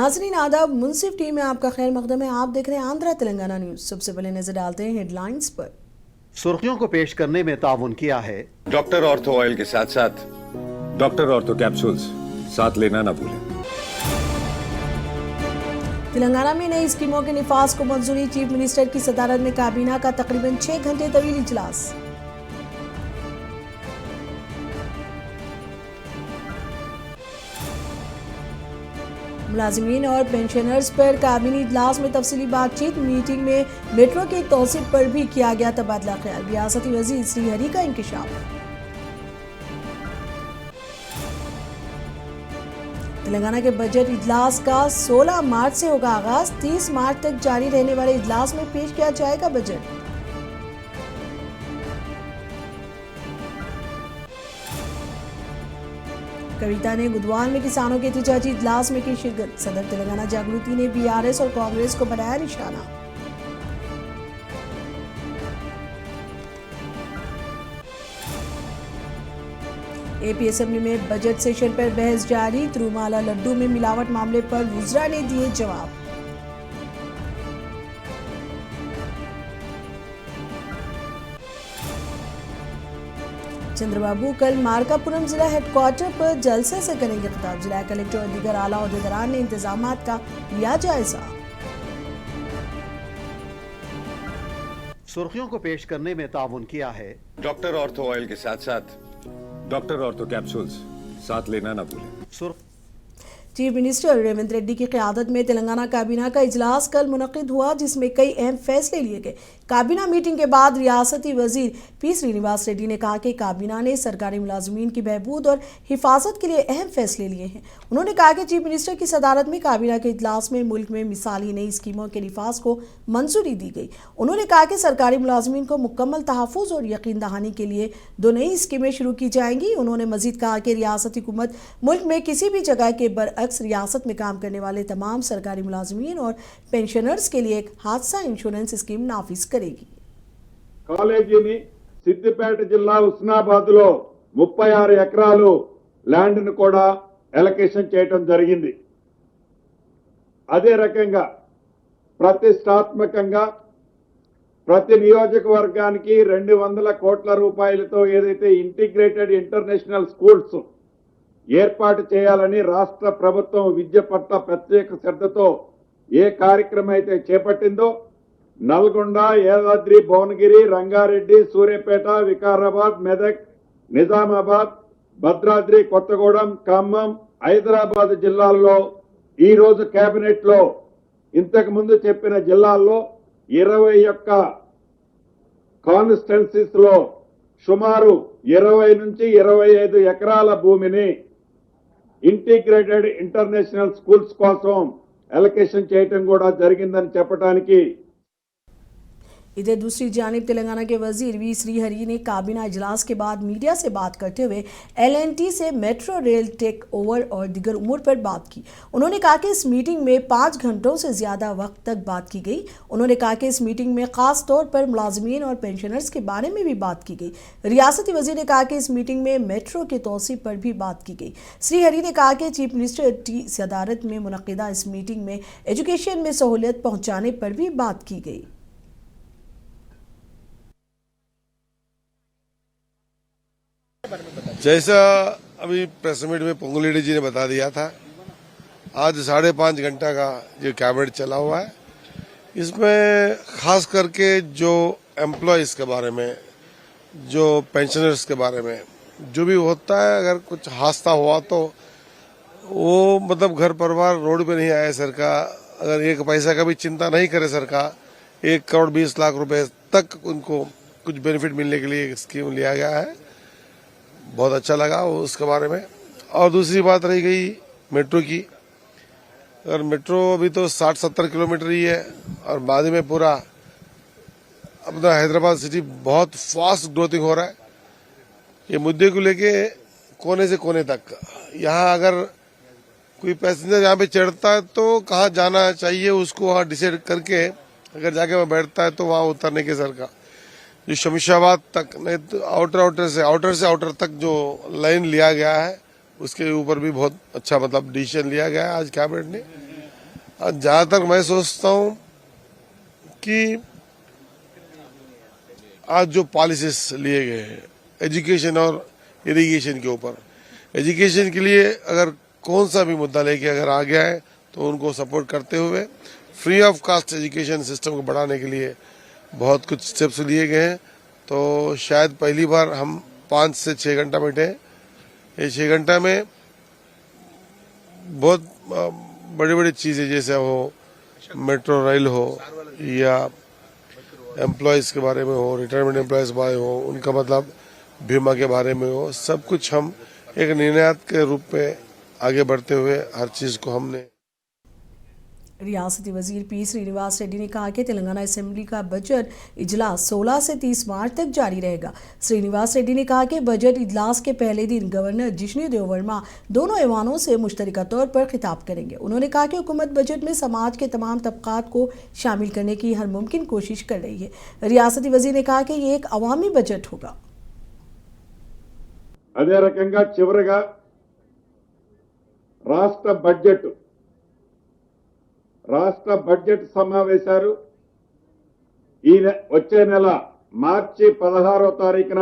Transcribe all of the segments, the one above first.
नाज़रीन आदाब, मुंसिफ टीम में आपका खैर मकदम है। आप देख रहे हैं आंध्रा तेलंगाना न्यूज। सबसे पहले नजर डालते हैं हेडलाइंस पर। सुर्खियों को पेश करने में ताउन किया है डॉक्टर ऑर्थो ऑयल के साथ साथ डॉक्टर ऑर्थो कैप्सूल्स साथ लेना ना भूलें। तेलंगाना में नई स्कीमों के निफाज को मंजूरी। चीफ मिनिस्टर की सदारत में काबीना का तकरीबन 6 घंटे तवील इजलास। मुलाजिमीन और पेंशनर्स पर काबीनी इजलास में तफसीली बातचीत। मीटिंग में मेट्रो के तौसीफ पर भी किया गया तबादला ख्याल। रियासती वजीर श्रीहरी का इंकशाफ। तेलंगाना के बजट इजलास का 16 मार्च से होगा आगाज। 30 मार्च तक जारी रहने वाले इजलास में पेश किया जाएगा बजट। कविता ने बुधवार में किसानों के एहतजाजी इजलास में की शिरकत। सदर तेलंगाना जागृति ने बीआरएस और कांग्रेस को बनाया निशाना। एपी असेंबली में बजट सेशन पर बहस जारी। तिरुमाला लड्डू में मिलावट मामले पर वुजरा ने दिए जवाब। चंद्रबाबू कल मार्कापुरम जिला हेडक्वार्टर पर जलसे से करेंगे खिताब। जिला कलेक्टर और दीगर आला ओहदेदारान ने इंतजामात का लिया जायजा। सुर्खियों को पेश करने में ताउन किया है डॉक्टर ऑर्थो ऑयल के साथ साथ डॉक्टर ऑर्थो कैप्सूल्स साथ लेना ना भूलें। चीफ मिनिस्टर रेवंत रेड्डी की क़यादत में तेलंगाना काबीना का इजलास कल मुनक़िद हुआ, जिसमें कई अहम फैसले लिए गए। काबीना मीटिंग के बाद रियासती वजीर पी श्रीनिवास रेड्डी ने कहा कि काबीना ने सरकारी मुलाजमीन की बहबूद और हिफाजत के लिए अहम फैसले लिए हैं। उन्होंने कहा कि चीफ मिनिस्टर की सदारत में काबीना के इजलास में मुल्क में मिसाली नई स्कीमों के निफाज को मंजूरी दी गई। उन्होंने कहा कि सरकारी मुलाजमीन को मुकम्मल तहफ़्फ़ुज़ और यकीन दहानी के लिए 2 नई स्कीमें शुरू की जाएंगी। उन्होंने मजीद कहा कि रियासती हुकूमत मुल्क में किसी भी जगह के बरअक्स रियासत में काम करने वाले तमाम सरकारी मुलाजमीन और पेंशनर्स के लिए एक हादसा इंश्योरेंस स्कीम नाफिज करेगी। కాలేజీని సిద్దిపేట జిల్లా హుస్నాబాద్లో 36 ఎకరాలు ల్యాండ్ను కూడా ఎలకేషన్ చేయడం జరిగింది. అదే రకంగా ప్రతిష్టాత్మకంగా ప్రతి నియోజకవర్గానికి 200 కోట్ల రూపాయలతో ఏదైతే ఇంటిగ్రేటెడ్ ఇంటర్నేషనల్ స్కూల్స్ ఏర్పాటు చేయాలని రాష్ట్ర ప్రభుత్వం విద్య పట్ల ప్రత్యేక శ్రద్ధతో ఏ కార్యక్రమం అయితే చేపట్టిందో నల్గొండ, యాదాద్రి, భువనగిరి, రంగారెడ్డి, సూర్యాపేట, వికారాబాద్, మెదక్, నిజామాబాద్, భద్రాద్రి, కొత్తగూడెం, ఖమ్మం, హైదరాబాద్ జిల్లాల్లో ఈ రోజు కేబినెట్ లో ఇంతకు ముందు చెప్పిన జిల్లాల్లో 21 కాన్స్టిట్యుయెన్సీస్ లో సుమారు 20 నుంచి 25 ఎకరాల భూమిని ఇంటిగ్రేటెడ్ ఇంటర్నేషనల్ స్కూల్స్ కోసం అలొకేషన్ చేయడం కూడా జరిగిందని చెప్పడానికి। इधर दूसरी जानिब तेलंगाना के वजीर वी श्रीहरी ने काबीना इजलास के बाद मीडिया से बात करते हुए LNT से मेट्रो रेल टेक ओवर और दीगर उमूर पर बात की। उन्होंने कहा कि इस मीटिंग में 5 घंटों से ज़्यादा वक्त तक बात की गई। उन्होंने कहा कि इस मीटिंग में ख़ास तौर पर मुलाजमीन और पेंशनर्स के बारे में भी बात की गई। रियासती वजीर ने कहा कि इस मीटिंग में मेट्रो के तौसीफ पर भी बात की गई। श्रीहरी ने कहा कि चीफ मिनिस्टर की सदारत में मुनक़िदा इस मीटिंग में एजुकेशन में सहूलियत पहुँचाने पर भी बात की गई। जैसा अभी प्रेस मीट में पोंगुलेडी जी ने बता दिया था, आज 5.5 घंटा का ये कैबिनेट चला हुआ है। इसमें खास करके जो एम्प्लॉयज के बारे में, जो पेंशनर्स के बारे में जो भी होता है, अगर कुछ हादसा हुआ तो वो मतलब घर परिवार रोड पे नहीं आए सरकार, अगर 1 पैसा का भी चिंता नहीं करे सरकार, 1 करोड़ 20 लाख रुपए तक उनको कुछ बेनिफिट मिलने के लिए स्कीम लिया गया है। बहुत अच्छा लगा उसके बारे में। और दूसरी बात रही गई मेट्रो की। अगर मेट्रो अभी तो 60-70 किलोमीटर ही है और बाद में पूरा अपना हैदराबाद सिटी बहुत फास्ट ग्रोथिंग हो रहा है। ये मुद्दे को लेके कोने से कोने तक यहाँ अगर कोई पैसेंजर यहाँ पे चढ़ता है तो कहाँ जाना चाहिए उसको वहाँ डिसाइड करके अगर जाके वहाँ बैठता है तो वहाँ उतरने के सर का जो शमशाबाद तक, नहीं तो आउटर से आउटर तक जो लाइन लिया गया है उसके ऊपर भी बहुत अच्छा मतलब डिसीजन लिया गया है आज कैबिनेट ने। ज्यादातर मैं सोचता हूं कि आज जो पॉलिसीज लिए गए हैं एजुकेशन और इरिगेशन के ऊपर, एजुकेशन के लिए अगर कौन सा भी मुद्दा लेके अगर आ गया है तो उनको सपोर्ट करते हुए free of cost education system को बढ़ाने के लिए बहुत कुछ स्टेप्स लिए गए हैं। तो शायद पहली बार हम 5 से 6 घंटा बैठे। ये 6 घंटा में बहुत बड़ी बड़ी चीजें जैसे हो मेट्रो रेल हो या एम्प्लॉयज के बारे में हो, रिटायरमेंट एम्प्लॉयज के बारे में हो, उनका मतलब बीमा के बारे में हो, सब कुछ हम एक निर्णयात के रूप में आगे बढ़ते हुए हर चीज को हमने। रियासती वजीर पी श्रीनिवास रेड्डी ने कहा कि तेलंगाना असेंबली का बजट इजलास 16 से 30 मार्च तक जारी रहेगा। श्रीनिवास रेड्डी ने कहा कि बजट इजलास के पहले दिन गवर्नर जिष्णु देव वर्मा दोनों ऐवानों से मुश्तरका तौर पर खिताब करेंगे। उन्होंने कहा कि हुकूमत बजट में समाज के तमाम तबकात को शामिल करने की हर मुमकिन कोशिश कर रही है। रियासती वजीर ने कहा कि ये एक अवामी बजट होगा। అదే రకంగా చివరగా రాష్ట్ర బడ్జెట్ సమావేశాలు వచ్చే నెల మార్చి 16వ తారీఖున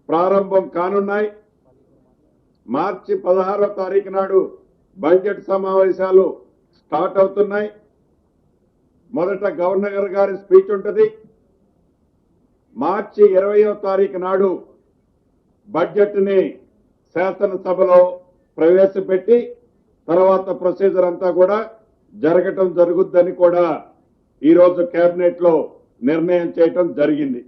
ప్రారంభం కానున్నాయి. మార్చి 16వ తారీఖు నాడు బడ్జెట్ సమావేశాలు స్టార్ట్ అవుతున్నాయి. మొదట గవర్నర్ గారి స్పీచ్ ఉంటుంది. మార్చి 20వ తారీఖు నాడు బడ్జెట్ ని శాసనసభలో ప్రవేశపెట్టి తర్వాత ప్రొసీజర్ అంతా కూడా జరగటం జరుగుద్దని కూడా ఈ రోజు కేబినెట్ లో నిర్ణయం చేయటం జరిగింది.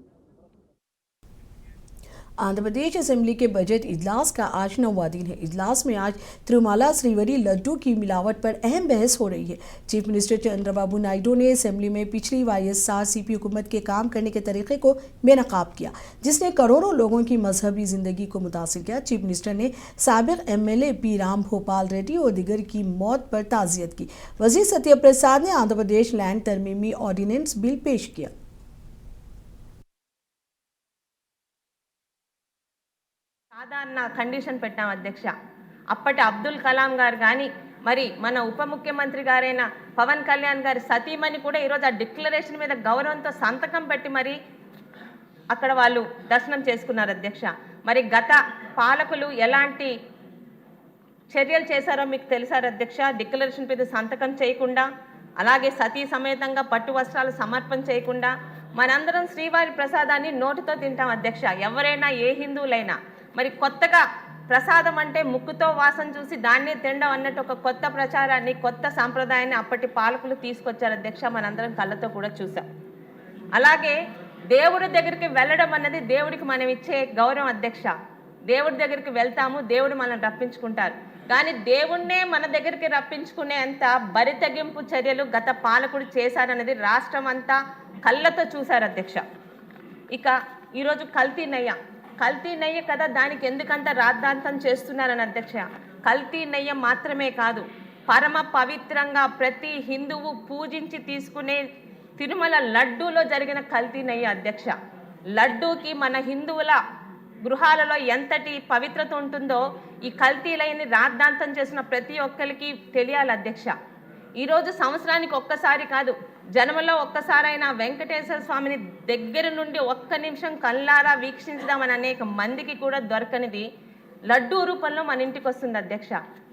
आंध्र प्रदेश असेंबली के बजट इजलास का आज 9वां दिन है। इजलास में आज तिरुमाला श्रीवरी लड्डू की मिलावट पर अहम बहस हो रही है। चीफ मिनिस्टर चंद्रबाबू नायडू ने असेंबली में पिछली YSRCP हुकूमत के काम करने के तरीके को बेनकाब किया, जिसने करोड़ों लोगों की मजहबी जिंदगी को मुतासिर किया। चीफ मिनिस्टर ने साबिक MLA पी राम भोपाल रेड्डी और दिगर की मौत पर ताज़ियत की। वजीर सत्य प्रसाद ने Andhra Pradesh land तरमीमी ordinance bill पेश किया। సాధారణ కండిషన్ పెట్టాం అధ్యక్ష. అప్పటి అబ్దుల్ కలాం గారు కానీ మరి మన ఉప ముఖ్యమంత్రి గారైన పవన్ కళ్యాణ్ గారి సతీమణి కూడా ఈరోజు ఆ డిక్లరేషన్ మీద గౌరవంతో సంతకం పెట్టి మరి అక్కడ వాళ్ళు దర్శనం చేసుకున్నారు అధ్యక్ష. మరి గత పాలకులు ఎలాంటి చర్యలు చేశారో మీకు తెలుసారు అధ్యక్ష. డిక్లరేషన్ మీద సంతకం చేయకుండా, అలాగే సతీ సమేతంగా పట్టు వస్త్రాలు సమర్పణ చేయకుండా మనందరం శ్రీవారి ప్రసాదాన్ని నోటితో తింటాం అధ్యక్ష. ఎవరైనా ఏ హిందువులైనా మరి కొత్తగా ప్రసాదం అంటే ముక్కుతో వాసన చూసి దాన్నే తినడం అన్నట్టు ఒక కొత్త ప్రచారాన్ని, కొత్త సాంప్రదాయాన్ని అప్పటి పాలకులు తీసుకొచ్చారు అధ్యక్ష. మనందరం కళ్ళతో కూడా చూసాం. అలాగే దేవుడి దగ్గరికి వెళ్ళడం అన్నది దేవుడికి మనం ఇచ్చే గౌరవం అధ్యక్ష. దేవుడి దగ్గరికి వెళ్తాము, దేవుడు మనల్ని రప్పించుకుంటారు. కానీ దేవుణ్ణే మన దగ్గరికి రప్పించుకునేంత బరితెగింపు చర్యలు గత పాలకుడు చేశారనేది రాష్ట్రం అంతా కళ్ళతో చూశారు అధ్యక్ష. ఇక ఈరోజు కల్తీ నెయ్యి కదా, దానికి ఎందుకంత రాద్ధాంతం చేస్తున్నారని అధ్యక్ష. కల్తీ నెయ్యి మాత్రమే కాదు, పరమ పవిత్రంగా ప్రతి హిందువు పూజించి తీసుకునే తిరుమల లడ్డూలో జరిగిన కల్తీ నెయ్యి అధ్యక్ష. లడ్డూకి మన హిందువుల గృహాలలో ఎంతటి పవిత్రత ఉంటుందో ఈ కల్తీలైన రాద్ధాంతం చేసిన ప్రతి ఒక్కరికి తెలియాలి అధ్యక్ష. ఈరోజు సంవత్సరానికి ఒక్కసారి కాదు, జన్మలో ఒక్కసారైనా వెంకటేశ్వర స్వామిని దగ్గర నుండి ఒక్క నిమిషం కళ్ళారా వీక్షించుదామని అనేక మందికి కూడా దొరకనిది లడ్డూ రూపంలో మన ఇంటికి వస్తుంది అధ్యక్ష.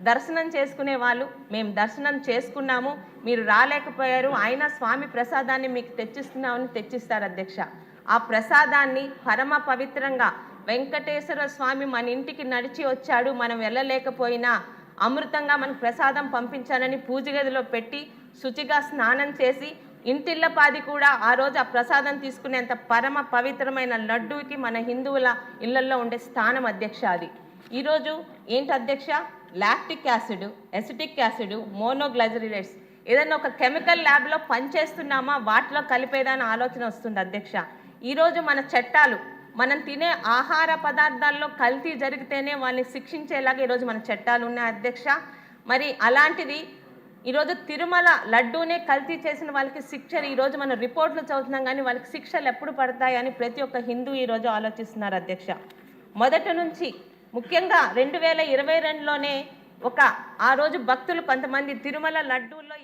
దర్శనం చేసుకునే వాళ్ళు మేము దర్శనం చేసుకున్నాము, మీరు రాలేకపోయారు, అయినా స్వామి ప్రసాదాన్ని మీకు తెచ్చిస్తున్నామని తెచ్చిస్తారు అధ్యక్ష. ఆ ప్రసాదాన్ని పరమ పవిత్రంగా వెంకటేశ్వర స్వామి మన ఇంటికి నడిచి వచ్చాడు, మనం వెళ్ళలేకపోయినా అమృతంగా మనకు ప్రసాదం పంపించానని పూజ గదిలో పెట్టి శుచిగా స్నానం చేసి ఇంటిల్లపాది కూడా ఆ రోజు ఆ ప్రసాదం తీసుకునేంత పరమ పవిత్రమైన లడ్డూకి మన హిందువుల ఇళ్లల్లో ఉండే స్థానం అధ్యక్ష. అది ఈరోజు ఏంటి అధ్యక్ష, లాక్టిక్ యాసిడ్, ఎసిటిక్ యాసిడ్, మోనోగ్లైజరిలేట్స్ ఏదైనా ఒక కెమికల్ ల్యాబ్లో పనిచేస్తున్నామా వాటిలో కలిపేదని ఆలోచన వస్తుంది అధ్యక్ష. ఈరోజు మన చట్టాలు, మనం తినే ఆహార పదార్థాల్లో కల్తీ జరిగితేనే వాళ్ళని శిక్షించేలాగా ఈరోజు మన చట్టాలు ఉన్నాయి అధ్యక్ష. మరి అలాంటిది ఈరోజు తిరుమల లడ్డూనే కల్తీ చేసిన వాళ్ళకి శిక్షలు ఈరోజు మన రిపోర్ట్లు చదువుతున్నాం, కానీ వాళ్ళకి శిక్షలు ఎప్పుడు పడతాయని ప్రతి ఒక్క హిందూ ఈరోజు ఆలోచిస్తున్నారు అధ్యక్ష. మొదటి నుంచి ముఖ్యంగా 2022లోనే ఆ రోజు భక్తులు కొంతమంది తిరుమల లడ్డూల్లో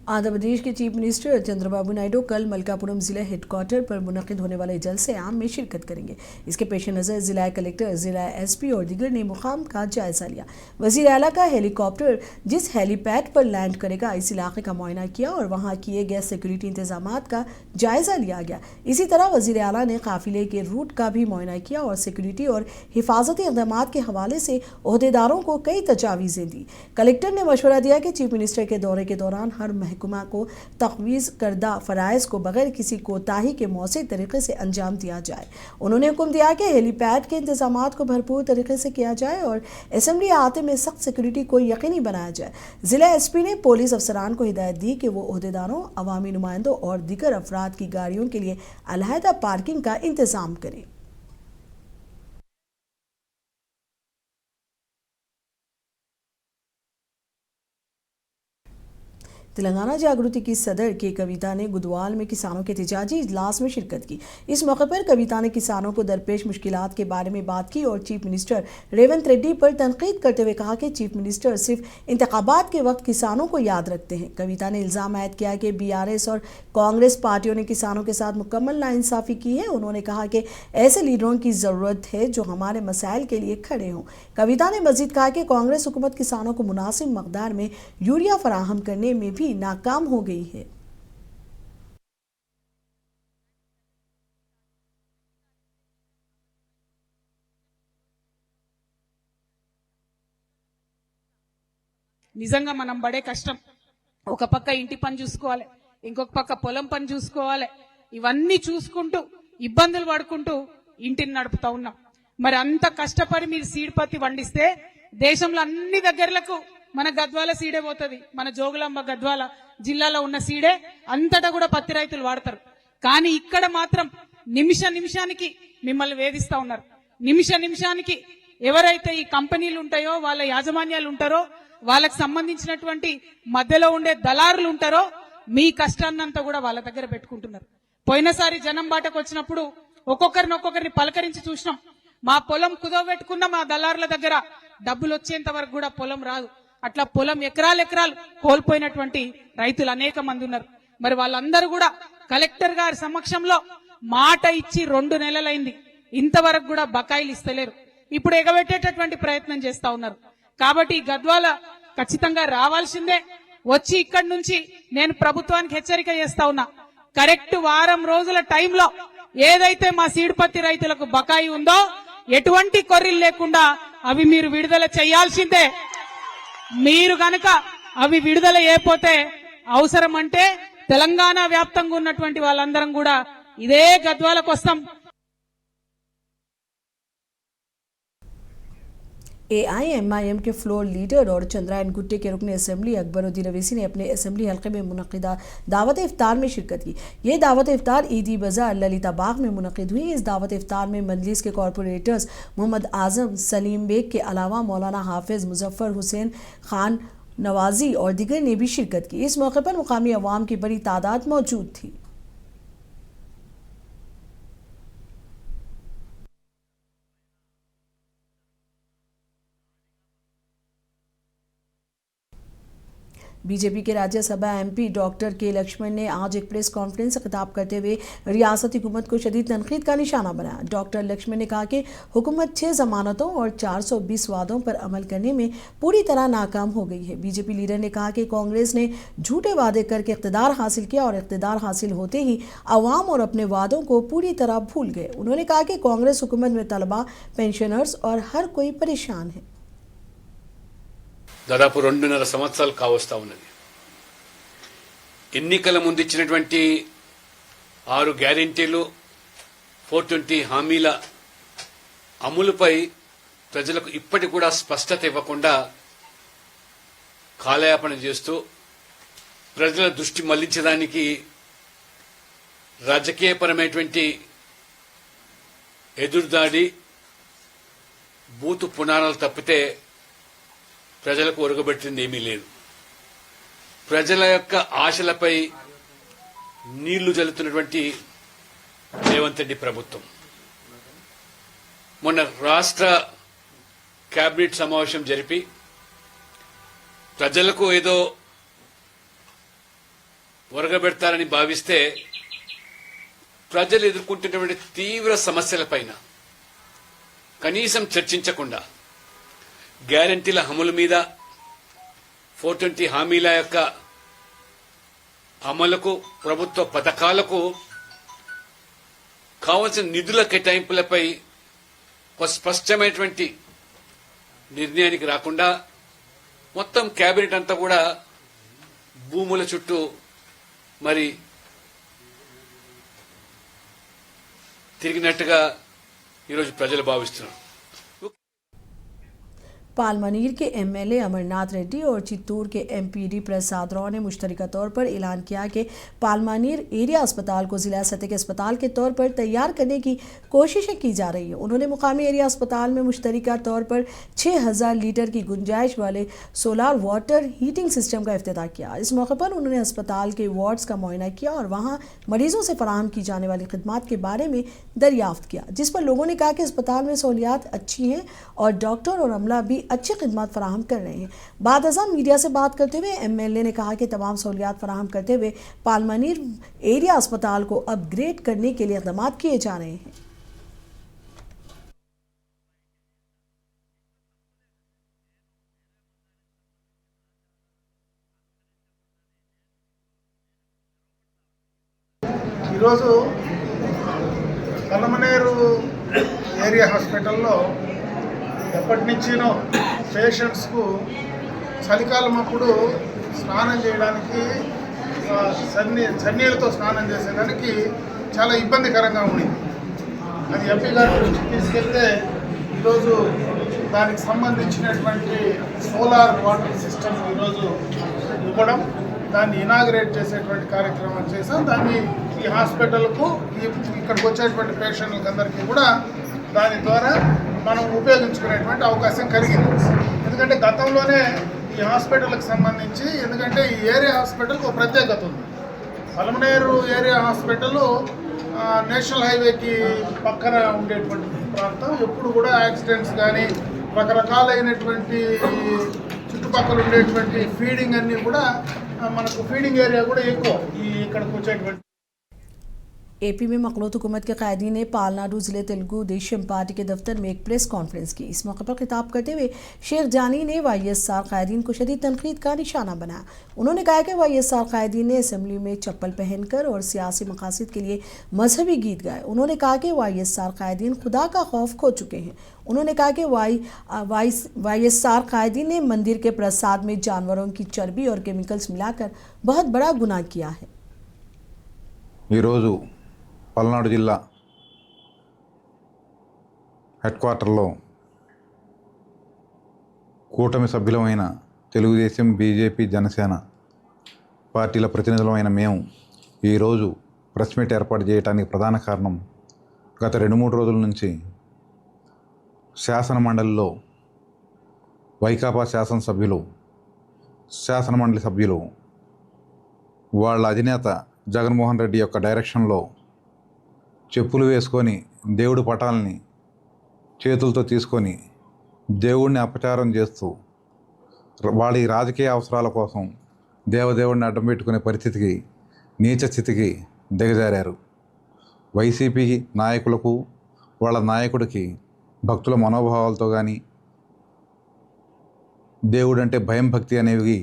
आंध्र प्रदेश के चीफ मिनिस्टर चंद्रबाबू नायडू कल मलकापुरम जिला हेडक्वार्टर पर मुनक़िद होने वाले जलसे आम में शिरकत करेंगे। इसके पेश नज़र जिला कलेक्टर, जिला एसपी और दीगर ने मुकाम का जायजा लिया। वज़ीर आला का हेलीकॉप्टर जिस हेलीपैड पर लैंड करेगा, इस इलाके का मुआयना किया और वहाँ किए गए सिक्योरिटी इंतजामात का जायजा लिया गया। इसी तरह वज़ीर आला ने काफिले के रूट का भी मुआयना किया और सिक्योरिटी और हिफाजती इक़दामात के हवाले से ओहदेदारों को कई तजावीज़ें दी। कलेक्टर ने मशवरा दिया कि चीफ मिनिस्टर के दौरे के दौरान हर महकमा को तखवीज़ करदा फ़राइज़ को बगैर किसी कोताही के मौसर तरीके से अंजाम दिया जाए। उन्होंने हुक्म दिया कि हेलीपैड के इंतजामात को भरपूर तरीके से किया जाए और असेंबली अहाते में सख्त सिक्योरिटी को यकीनी बनाया जाए। ज़िला एसपी ने पुलिस अफसरान को हिदायत दी कि वो ओहदेदारों, अवामी नुमाइंदों और दीगर अफराद की गाड़ियों के लिए अलहदा पार्किंग का इंतज़ाम करें। तेलंगाना जागृति की सदर के कविता ने गुदवाल में किसानों के एहतजाजी इजलास में शिरकत की। इस मौके पर कविता ने किसानों को दरपेश मुश्किलात के बारे में बात की और चीफ मिनिस्टर रेवंत रेड्डी पर तनकीद करते हुए कहा कि चीफ मिनिस्टर सिर्फ इंतखाबात के वक्त किसानों को याद रखते हैं। कविता ने इल्ज़ाम आयद किया कि बीआरएस और कांग्रेस पार्टियों ने किसानों के साथ मुकम्मल नाइंसाफ़ी की है। उन्होंने कहा कि ऐसे लीडरों की ज़रूरत है जो हमारे मसाइल के लिए खड़े हों। कविता ने मज़ीद कहा कि कांग्रेस हुकूमत किसानों को मुनासिब मकदार में यूरिया फराहम करने में भी नाकाम हो गई है। నిజంగా మనం పడే కష్టం, ఒక పక్క ఇంటి పని చూసుకోవాలి, ఇంకొక పక్క పొలం పని చూసుకోవాలి, ఇవన్నీ చూసుకుంటూ ఇబ్బందులు పడుకుంటూ ఇంటిని నడుపుతా ఉన్నాం. మరి అంత కష్టపడి మీరు సీడ్ పత్తి పండిస్తే దేశంలో అన్ని దగ్గరలకు మన గద్వాల సీడే పోతుంది. మన జోగులాంబ గద్వాల జిల్లాలో ఉన్న సీడే అంతటా కూడా పత్తి రైతులు వాడతారు. కానీ ఇక్కడ మాత్రం నిమిషానికి మిమ్మల్ని వేధిస్తా ఉన్నారు. నిమిషానికి ఎవరైతే ఈ కంపెనీలు ఉంటాయో, వాళ్ళ యాజమాన్యాలు ఉంటారో, వాళ్ళకి సంబంధించినటువంటి మధ్యలో ఉండే దళారులు ఉంటారో, మీ కష్టాన్నంతా కూడా వాళ్ళ దగ్గర పెట్టుకుంటున్నారు. పోయినసారి జనం బాటకు వచ్చినప్పుడు ఒక్కొక్కరిని పలకరించి చూసినాం. మా పొలం కుదవబెట్టుకున్న మా దళారుల దగ్గర డబ్బులు వచ్చేంత వరకు కూడా పొలం రాదు. అట్లా పొలం ఎకరాలు కోల్పోయినటువంటి రైతులు అనేక మంది ఉన్నారు. మరి వాళ్ళందరూ కూడా కలెక్టర్ గారి సమక్షంలో మాట ఇచ్చి 2 నెలలైంది, ఇంతవరకు కూడా బకాయిలు ఇస్తలేరు. ఇప్పుడు ఎగబెట్టేటటువంటి ప్రయత్నం చేస్తా ఉన్నారు. కాబట్టి గద్వాల ఖచ్చితంగా రావాల్సిందే. వచ్చి ఇక్కడి నుంచి నేను ప్రభుత్వానికి హెచ్చరిక చేస్తా ఉన్నా, కరెక్ట్ వారం రోజుల టైంలో ఏదైతే మా సీడ్ పత్తి రైతులకు బకాయి ఉందో ఎటువంటి కొర్రీలు లేకుండా అవి మీరు విడుదల చేయాల్సిందే. మీరు గనక అవి విడుదల చేయకపోతే అవసరం అంటే తెలంగాణ వ్యాప్తంగా ఉన్నటువంటి వాళ్ళందరం కూడా ఇదే గద్వాలకు వస్తాం. AIMIM के फ्लोर लीडर और चंद्रायन गुट्टे के रुकन असेंबली अकबरुद्दीन अवैसी ने अपने असेंबली हल्के में मुनक़िदा दावत इफ्तार में शिरकत की। ये दावत इफ्तार ईदी बाजार ललिता बाग में मुनक़िद हुई। इस दावत इफ्तार में मजलिस के कॉरपोरेटर्स मोहम्मद आजम सलीम बेग के अलावा मौलाना हाफिज मुजफ्फर हुसैन खान नवाजी और दीगर ने भी शिरकत की। इस मौके पर मुकामी अवाम की बड़ी तादाद मौजूद थी। बीजेपी के राज्यसभा एमपी डॉक्टर के लक्ष्मण ने आज एक प्रेस कॉन्फ्रेंस से खिताब करते हुए रियासती हुकूमत को शदीद तनकीद का निशाना बनाया। डॉक्टर लक्ष्मण ने कहा कि हुकूमत 6 जमानतों और 420 वादों पर अमल करने में पूरी तरह नाकाम हो गई है। बीजेपी लीडर ने कहा कि कांग्रेस ने झूठे वादे करके इक़्तिदार हासिल किया और इक़्तिदार हासिल होते ही अवाम और अपने वादों को पूरी तरह भूल गए। उन्होंने कहा कि कांग्रेस हुकूमत में तलबा, पेंशनर्स और हर कोई परेशान है। దాదాపు 2.5 సంవత్సరాలు కావస్తా ఉన్నది. ఎన్నికల ముందు ఇచ్చినటువంటి 6 గ్యారెంటీలు, 420 హామీల అమలుపై ప్రజలకు ఇప్పటికి కూడా స్పష్టత ఇవ్వకుండా కాలయాపన చేస్తూ ప్రజల దృష్టి మళ్లించడానికి రాజకీయపరమైనటువంటి ఎదురుదాడి, బూతు పునారాలు తప్పితే ప్రజలకు ఒరగబెట్టింది ఏమీ లేదు. ప్రజల యొక్క ఆశలపై నీళ్లు జల్లుతున్నటువంటి రేవంత్ రెడ్డి ప్రభుత్వం మొన్న రాష్ట్ర కేబినెట్ సమావేశం జరిపి ప్రజలకు ఏదో ఒరగబెడతారని భావిస్తే ప్రజలు ఎదుర్కొంటున్నటువంటి తీవ్ర సమస్యలపైన కనీసం చర్చించకుండా గ్యారంటీల అమలు మీద 420 హామీల యొక్క అమలుకు ప్రభుత్వ పథకాలకు కావలసిన నిధుల కేటాయింపులపై ఒక స్పష్టమైనటువంటి నిర్ణయానికి రాకుండా మొత్తం కేబినెట్ అంతా కూడా భూముల చుట్టూ మరి తిరిగినట్టుగా ఈరోజు ప్రజలు భావిస్తున్నారు. पालमनीर के एमएलए अमरनाथ रेड्डी और चित्तूर के एमपीडी प्रसाद राव ने मुश्तरका तौर पर ऐलान किया कि पालमनीर एरिया अस्पताल को जिला सतह के अस्पताल के तौर पर तैयार करने की कोशिशें की जा रही है। उन्होंने मुकामी एरिया अस्पताल में मुश्तरका तौर पर 6000 लीटर की गुंजाइश वाले सोलार वाटर हीटिंग सिस्टम का इफ्तिताह किया। इस मौके पर उन्होंने अस्पताल के वार्ड्स का मुआयना किया और वहाँ मरीजों से फराहम की जाने वाली खिदमात के बारे में दरियाफ्त किया, जिस पर लोगों ने कहा कि अस्पताल में सहूलियात अच्छी हैं और डॉक्टर और अमला भी अच्छी खिदमत फराहम कर रहे हैं। बाद अज़ां मीडिया से बात करते हुए एमएलए ने कहा कि तमाम सहूलियात फराहम करते हुए पालमनीर एरिया अस्पताल को अपग्रेड करने के लिए इक़दाम किए जा रहे हैं। ఈరోజు పలమనేరు ఏరియా హాస్పిటల్లో ఎప్పటి నుంచినో పేషెంట్స్కు చలికాలం అప్పుడు స్నానం చేయడానికి చన్నీళ్ళతో స్నానం చేసేదానికి చాలా ఇబ్బందికరంగా ఉండింది. అది ఎంపీ గారి దృష్టికి తీసుకెళ్తే ఈరోజు దానికి సంబంధించినటువంటి సోలార్ వాటర్ సిస్టమ్ ఈరోజు ఇవ్వడం, దాన్ని ఇనాగ్రేట్ చేసేటువంటి కార్యక్రమం చేసాం. దాన్ని ఈ హాస్పిటల్కు ఇక్కడికి వచ్చేటువంటి పేషెంట్లకు అందరికీ కూడా దాని ద్వారా మనం ఉపయోగించుకునేటువంటి అవకాశం కలిగింది. ఎందుకంటే గతంలోనే ఈ హాస్పిటల్కి సంబంధించి, ఎందుకంటే ఈ ఏరియా హాస్పిటల్కి ఒక ప్రత్యేకత ఉంది. పలమనేరు ఏరియా హాస్పిటల్ నేషనల్ హైవేకి పక్కన ఉండేటువంటి ప్రాంతం. ఎప్పుడు కూడా యాక్సిడెంట్స్ కానీ రకరకాలైనటువంటి చుట్టుపక్కల ఉండేటువంటి ఫీడింగ్ అన్నీ కూడా మనకు ఫీడింగ్ ఏరియా కూడా ఎక్కువ ఈ ఇక్కడికి వచ్చేటువంటి. एपी में मखलूत हुकूमत के कायदीन ने पालनाडू जिले तेलुगु देशम पार्टी के दफ्तर में एक प्रेस कॉन्फ्रेंस की। इस मौके पर खिताब करते हुए शेख जानी ने YSR कायदीन को शदीद तनकीद का निशाना बनाया। उन्होंने कहा कि YSR कायदीन ने असम्बली में चप्पल पहनकर और सियासी मकासद के लिए मजहबी गीत गाए। उन्होंने कहा कि YSR कायदीन खुदा का खौफ खो चुके हैं। उन्होंने कहा कि YSR कायदीन ने मंदिर के प्रसाद में जानवरों की चर्बी और केमिकल्स मिलाकर बहुत बड़ा गुनाह किया है। పల్నాడు జిల్లా హెడ్ క్వార్టర్లో కూటమి సభ్యులమైన తెలుగుదేశం, బీజేపీ, జనసేన పార్టీల ప్రతినిధులమైన మేము ఈరోజు ప్రెస్ మీట్ ఏర్పాటు చేయడానికి ప్రధాన కారణం, గత 2-3 రోజుల నుంచి శాసన మండలిలో వైకాపా శాసనమండలి సభ్యులు వాళ్ళ అధినేత జగన్మోహన్ రెడ్డి యొక్క డైరెక్షన్లో చెప్పులు వేసుకొని దేవుడి పటాలని చేతులతో తీసుకొని దేవుడిని అపచారం చేస్తూ వాళ్ళ రాజకీయ అవసరాల కోసం దేవదేవుడిని అడ్డం పెట్టుకునే పరిస్థితికి, నీచ స్థితికి దిగజారారు. వైసీపీ నాయకులకు, వాళ్ళ నాయకుడికి భక్తుల మనోభావాలతో కానీ దేవుడంటే భయం, భక్తి అనేవి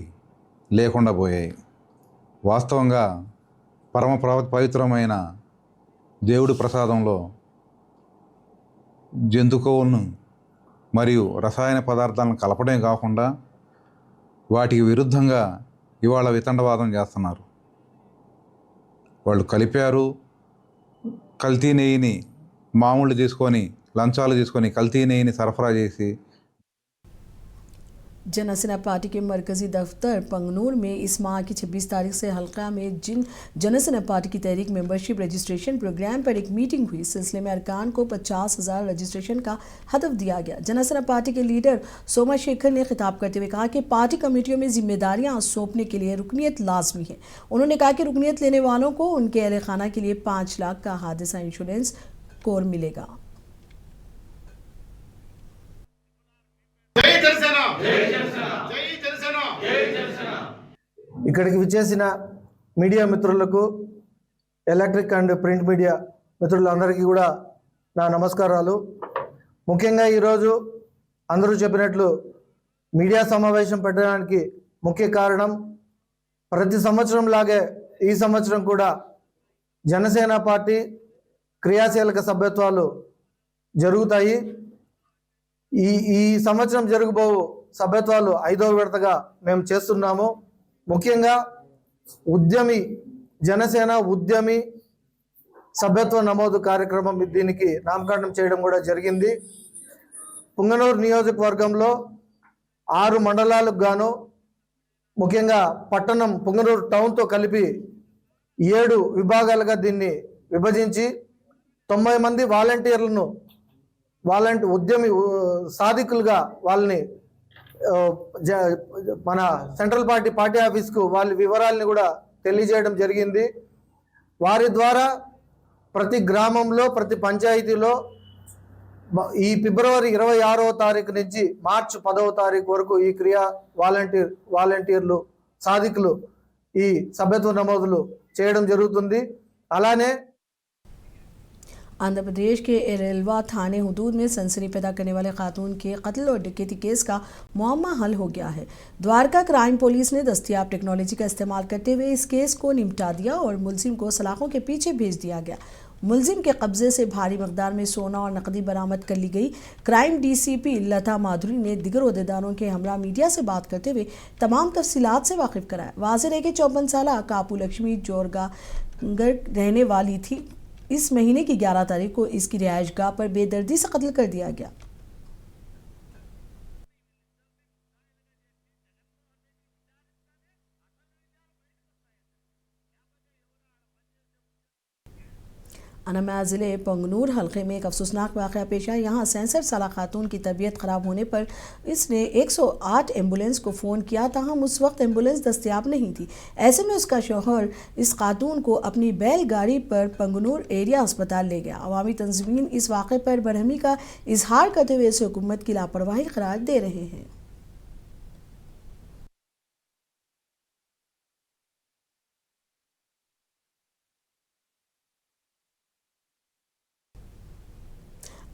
లేకుండా పోయాయి. వాస్తవంగా పరమ పవిత్రమైన దేవుడి ప్రసాదంలో జంతువులను మరియు రసాయన పదార్థాలను కలపడమే కాకుండా వాటికి విరుద్ధంగా ఇవాళ వితండవాదం చేస్తున్నారు. వాళ్ళు కలిపారు, కల్తీ నెయ్యిని మామూలు తీసుకొని, లంచాలు తీసుకొని కల్తీ నెయ్యిని సరఫరా చేసి. जनसेना पार्टी के मरकजी दफ्तर पंगनूर में इस माह की 26 तारीख से हल्का में जिन जनसेना पार्टी की तहरीक मेंबरशिप रजिस्ट्रेशन प्रोग्राम पर एक मीटिंग हुई। इस सिलसिले में अरकान को 50,000 रजिस्ट्रेशन का हदफ दिया गया। जनसेना पार्टी के लीडर सोमाशेखर ने खिताब करते हुए कहा कि पार्टी कमेटियों में जिम्मेदारियां सौंपने के लिए रुकनीत लाजमी है। उन्होंने कहा कि रुकनीत लेने वालों को उनके अहल खाना के लिए 5 लाख का हादसा इंश्योरेंस कोर मिलेगा। ఇక్కడికి విచ్చేసిన మీడియా మిత్రులకు ఎలక్ట్రిక్ అండ్ ప్రింట్ మీడియా మిత్రులందరికీ కూడా నా నమస్కారాలు. ముఖ్యంగా ఈరోజు అందరూ చెప్పినట్లు మీడియా సమావేశం పెట్టడానికి ముఖ్య కారణం ప్రతి సంవత్సరం లాగే ఈ సంవత్సరం కూడా జనసేన పార్టీ క్రియాశీలక సభ్యత్వాలు జరుగుతాయి. ఈ సంవత్సరం జరగబో సభ్యత్వాలు 5వ విడతగా మేము చేస్తున్నాము. ముఖ్యంగా జనసేన ఉద్యమి సభ్యత్వ నమోదు కార్యక్రమం దీనికి నామకరణం చేయడం కూడా జరిగింది. పుంగనూరు నియోజకవర్గంలో 6 మండలాలకు గాను ముఖ్యంగా పట్టణం పుంగనూరు టౌన్తో కలిపి 7 విభాగాలుగా దీన్ని విభజించి 90 మంది వాలంటీర్లను ఉద్యమి సాధికులుగా వాళ్ళని మన సెంట్రల్ పార్టీ ఆఫీస్కు వాళ్ళ వివరాలని కూడా తెలియజేయడం జరిగింది. వారి ద్వారా ప్రతి గ్రామంలో ప్రతి పంచాయతీలో ఈ ఫిబ్రవరి 26వ తారీఖు నుంచి మార్చి 10వ తారీఖు వరకు ఈ వాలంటీర్లు సాధికులు ఈ సభ్యత్వ నమోదులు చేయడం జరుగుతుంది. అలానే आंध्र प्रदेश के एरेलवा थाने हुदूद में सनसनी पैदा करने वाले खातून के कत्ल और डकैती केस का मुअम्मा हल हो गया है. द्वारका क्राइम पुलिस ने दस्तयाब टेक्नोलॉजी का इस्तेमाल करते हुए इस केस को निपटा दिया और मुलजिम को सलाखों के पीछे भेज दिया गया. मुलजिम के कब्जे से भारी मकदार में सोना और नकदी बरामद कर ली गई. क्राइम डीसीपी लता माधुरी ने दिगर अहदेदारों के हमरा मीडिया से बात करते हुए तमाम तफसीलात से वाकिफ कराया. वाज़ेह है कि 54 साल कापू लक्ष्मी जोरगागर रहने वाली थी. इस महीने की 11 तारीख को इसकी रिहायशगाह पर बेदर्दी से कत्ल कर दिया गया. अनमया ज़िले पंगनूर हल्के में एक अफसोसनाक वाक़या पेश आया. यहाँ 67 साल खातून की तबीयत ख़राब होने पर इसने 108 एम्बुलेंस को फ़ोन किया, ताहम उस वक्त एम्बुलेंस दस्तयाब नहीं थी. ऐसे में उसका शौहर इस खातून को अपनी बैलगाड़ी पर पंगनूर एरिया अस्पताल ले गया. अवामी तंजीमीन इस वाक़े पर बरहमी का इजहार करते हुए इसे हुकूमत की लापरवाही करार दे रहे हैं.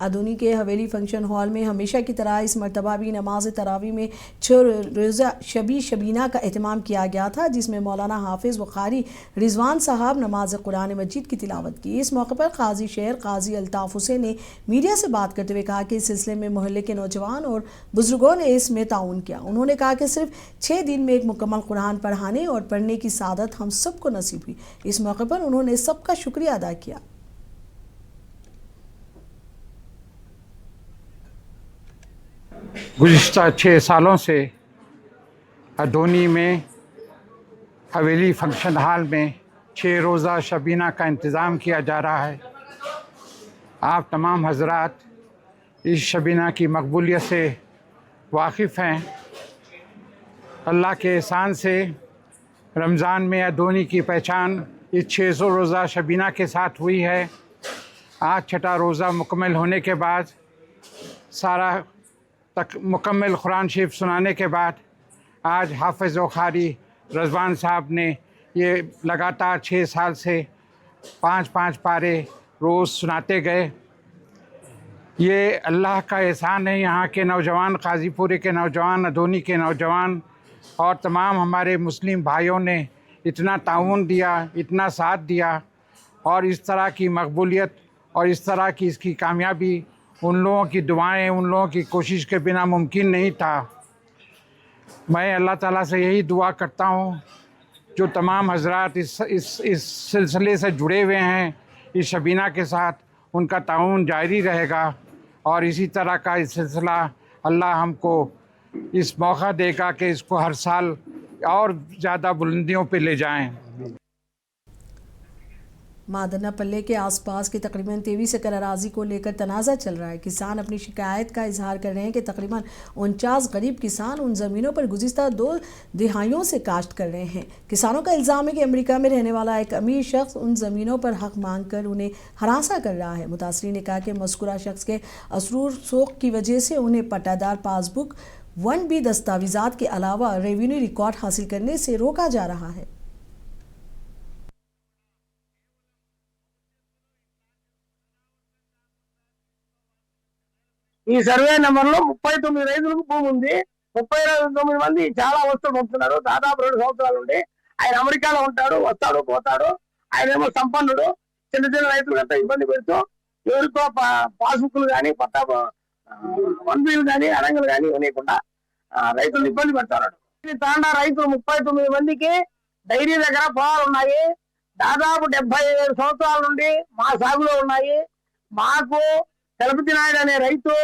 अदूनी के हवेली फंक्शन हॉल में हमेशा की तरह इस मरतबा भी नमाज तरावी में 6 रोज़ा शबीना का एहतमाम किया गया था, जिसमें मौलाना हाफिज़ व क़ारी रिजवान साहब नमाज कुरान मजीद की तिलावत की. इस मौके पर काजी शहर काजी अल्ताफ़ हुसैन ने मीडिया से बात करते हुए कहा कि इस सिलसिले में मोहल्ले के नौजवान और बुजुर्गों ने इसमें ताउन किया. उन्होंने कहा कि सिर्फ 6 दिन में एक मुकम्मल कुरान पढ़ाने और पढ़ने की सादत हम सबको नसीब हुई. इस मौके पर उन्होंने सबका शुक्रिया अदा किया. गुज़िश्ता 6 सालों से अदोनी में हवेली फंक्शन हॉल में 6 रोज़ा शबीना का इंतज़ाम किया जा रहा है. आप तमाम हजरात इस शबीना की मकबूलियत से वाकिफ़ हैं. अल्लाह के एहसान से रमज़ान में अदोनी की पहचान इस 600 रोज़ा शबीना के साथ हुई है. आज 6ठा रोज़ा मुकम्मल होने के बाद सारा मुकम्मल कुरान शरीफ सुनाने के बाद आज हाफिज़ व क़ारी रिजवान साहब ने ये लगातार 6 साल से 5-5 पारे रोज़ सुनाते गए. ये अल्लाह का एहसान है. यहाँ के नौजवान, काजीपुरे के नौजवान, अदोनी के नौजवान और तमाम हमारे मुस्लिम भाइयों ने इतना ताउन दिया, इतना साथ दिया और इस तरह की मकबूलियत और इस तरह की इसकी कामयाबी उन लोगों की दुआएं, उन लोगों की कोशिश के बिना मुमकिन नहीं था. मैं अल्लाह ताला से यही दुआ करता हूँ जो तमाम हजरात इस सिलसिले से जुड़े हुए हैं इस शबीना के साथ, उनका ताउन जारी रहेगा और इसी तरह का इस सिलसिला अल्लाह हमको इस मौका देगा कि इसको हर साल और ज़्यादा बुलंदियों पे ले जाएं. मादना पल्ले के आसपास के तकरीबन 23 एकड़ अराजी को लेकर तनाज़ा चल रहा है. किसान अपनी शिकायत का इजहार कर रहे हैं कि तकरीबन 49 गरीब किसान उन ज़मीनों पर गुज़िश्ता 2 दिहाइयों से काश्त कर रहे हैं. किसानों का इल्ज़ाम है कि अमेरिका में रहने वाला एक अमीर शख्स उन ज़मीनों पर हक मांग कर उन्हें हरासा कर रहा है. मुतासरीन ने कहा कि मज़कूरा शख्स के असरूर सोख की वजह से उन्हें पट्टादार पासबुक 1B दस्तावेज़ात के अलावा रेवेन्यू रिकॉर्ड हासिल करने से रोका जा रहा है. ఈ సర్వే నెంబర్లో 39 రైతులకు భూమి ఉంది. 39 మంది చాలా అవస్థలు పంపుతున్నారు. దాదాపు 2 సంవత్సరాల నుండి ఆయన అమెరికాలో ఉంటాడు, వస్తాడు పోతాడు. ఆయనేమో సంపన్నుడు, చిన్న చిన్న రైతులు అంతా ఇబ్బంది పెడుతూ ఎవరికో పాస్బుక్లు కానీ పట్టా 1 కానీ అడంగులు కానీ ఇవ్వకుండా రైతులు ఇబ్బంది పెడతాడు. తాండా రైతులు 39 మందికి డైరీ దగ్గర పొలాలు ఉన్నాయి. దాదాపు 77 సంవత్సరాల నుండి మా సాగులో ఉన్నాయి. మాకు చలపతి నాయుడు అనే రైతు,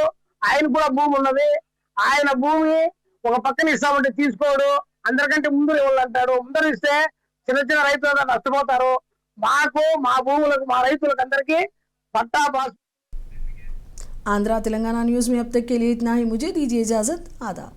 ఆయన కూడా భూమి ఉన్నది. ఆయన భూమి ఒక పక్కన ఇస్తామంటే తీసుకోడు, అందరికంటే ముందు ఇవ్వాలంటాడు. ముందర ఇస్తే చిన్న చిన్న రైతులు నష్టపోతారు. మాకు మా భూములకు మా రైతులకు అందరికీ పట్టా పాస్। आंध्रा तेलंगाना न्यूज़ में अब तक के लिए इतना ही। मुझे दीजिए इजाज़त। आदाब।